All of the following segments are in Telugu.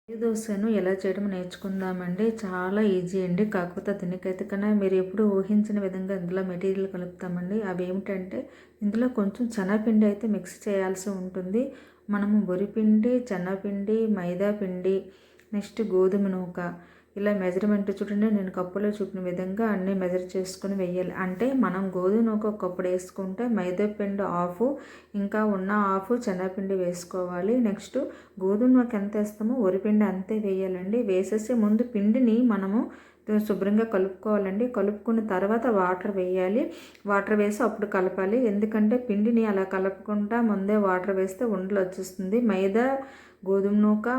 ఈ దోశను ఎలా చేయడం నేర్చుకుందామండి. చాలా ఈజీ అండి. కాకపోతే దీనికైతే కన్నా మీరు ఎప్పుడు ఊహించిన విధంగా ఇందులో మెటీరియల్ కలుపుతామండి. అవి ఏమిటంటే ఇందులో కొంచెం శనగపిండి అయితే మిక్స్ చేయాల్సి ఉంటుంది. మనము వరిపిండి, శనగపిండి, మైదా పిండి, నెక్స్ట్ గోధుమ నూక ఇలా మెజర్మెంట్ చూడండి. నేను కప్పులో చూపిన విధంగా అన్నీ మెజర్ చేసుకుని వేయాలి. అంటే మనం గోధుమ నూక ఒక కప్పుడు వేసుకుంటే మైదా పిండి హాఫ్, ఇంకా ఉన్న హాఫ్ శనగపిండి వేసుకోవాలి. నెక్స్ట్ గోధుమ నూక ఎంత వేస్తామో వరిపిండి అంతే వేయాలండి. వేసేసి ముందు పిండిని మనము శుభ్రంగా కలుపుకోవాలండి. కలుపుకున్న తర్వాత వాటర్ వేయాలి. వాటర్ వేసి అప్పుడు కలపాలి. ఎందుకంటే పిండిని అలా కలపకుండా ముందే వాటర్ వేస్తే ఉండలు వచ్చేస్తుంది. మైదా, గోధుమ నూక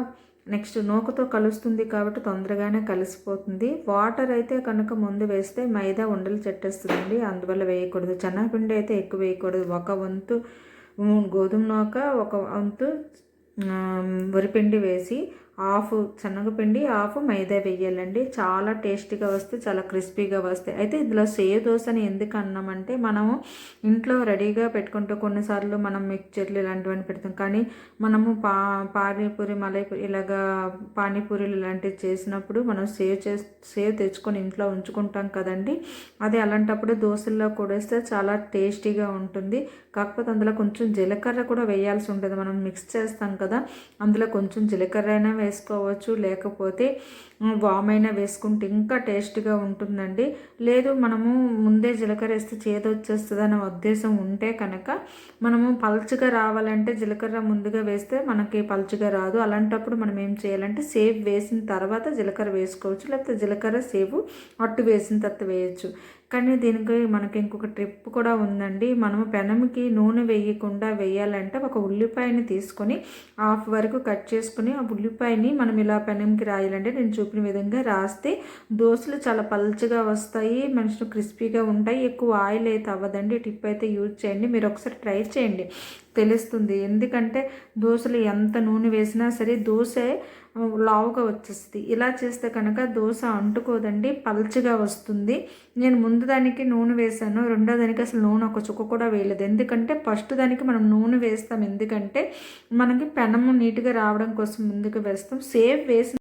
నెక్స్ట్ నూకతో కలుస్తుంది కాబట్టి తొందరగానే కలిసిపోతుంది. వాటర్ అయితే కనుక ముందు వేస్తే మైదా ఉండలు చెట్టేస్తుందండి. అందువల్ల వేయకూడదు. శనగపిండి అయితే ఎక్కువ వేయకూడదు. ఒక వంతు గోధుమ నూక, ఒక వంతు వరిపిండి వేసి హాఫ్ శనగపిండి, హాఫ్ మైదా వేయాలండి. చాలా టేస్టీగా వస్తాయి, చాలా క్రిస్పీగా వస్తాయి. అయితే ఇందులో సేవ్ దోశని ఎందుకు అన్నామంటే మనము ఇంట్లో రెడీగా పెట్టుకుంటే కొన్నిసార్లు మనం మిక్చర్లు ఇలాంటివన్నీ పెడతాం. కానీ మనము పానీపూరి, మలైపూరి ఇలాగా పానీపూరీలు ఇలాంటివి చేసినప్పుడు మనం సేవ్ తెచ్చుకొని ఇంట్లో ఉంచుకుంటాం కదండి. అదే అలాంటప్పుడు దోశల్లో కూడా వేస్తే చాలా టేస్టీగా ఉంటుంది. కాకపోతే అందులో కొంచెం జీలకర్ర కూడా వేయాల్సి ఉంటుంది. మనం మిక్స్ చేస్తాం కదా, అందులో కొంచెం జీలకర్ర అయినా వేసుకోవచ్చు, లేకపోతే వామైనా వేసుకుంటే ఇంకా టేస్ట్గా ఉంటుందండి. లేదు మనము ముందే జీలకర్ర వేస్తే చేదు వచ్చేస్తుంది అనే ఉద్దేశం ఉంటే కనుక మనము పల్చగా రావాలంటే జీలకర్ర ముందుగా వేస్తే మనకి పల్చగా రాదు. అలాంటప్పుడు మనం ఏం చేయాలంటే సేవ్ వేసిన తర్వాత జీలకర్ర వేసుకోవచ్చు, లేకపోతే జీలకర్ర సేవ్ అట్టు వేసిన తర్వాత వేయచ్చు. కానీ దీనికి మనకి ఇంకొక ట్రిప్ కూడా ఉందండి. మనము పెనంకి నూనె వేయకుండా వేయాలంటే ఒక ఉల్లిపాయని తీసుకొని హాఫ్ వరకు కట్ చేసుకుని ఆ ఉల్లిపాయని మనం ఇలా పెనంకి రాయాలంటే నేను చూపిన విధంగా రాస్తే దోశలు చాలా పల్చగా వస్తాయి, మంచిగా క్రిస్పీగా ఉంటాయి. ఎక్కువ ఆయిల్ అయితే అవ్వదండి. టిప్ అయితే యూజ్ చేయండి. మీరు ఒకసారి ట్రై చేయండి, తెలుస్తుంది. ఎందుకంటే దోశలు ఎంత నూనె వేసినా సరే దోశ లావుగా వచ్చేస్తుంది. ఇలా చేస్తే కనుక దోశ అంటుకోదండి, పల్చగా వస్తుంది. నేను ముందు దానికి నూనె వేసాను, రెండో దానికి అసలు నూనె ఒక చుక్క కూడా వేయలేదు. ఎందుకంటే ఫస్ట్ దానికి మనం నూనె వేస్తాం, ఎందుకంటే మనకి పెనము నీట్గా రావడం కోసం ముందుకు వేస్తాం. సేవ్ వేసిన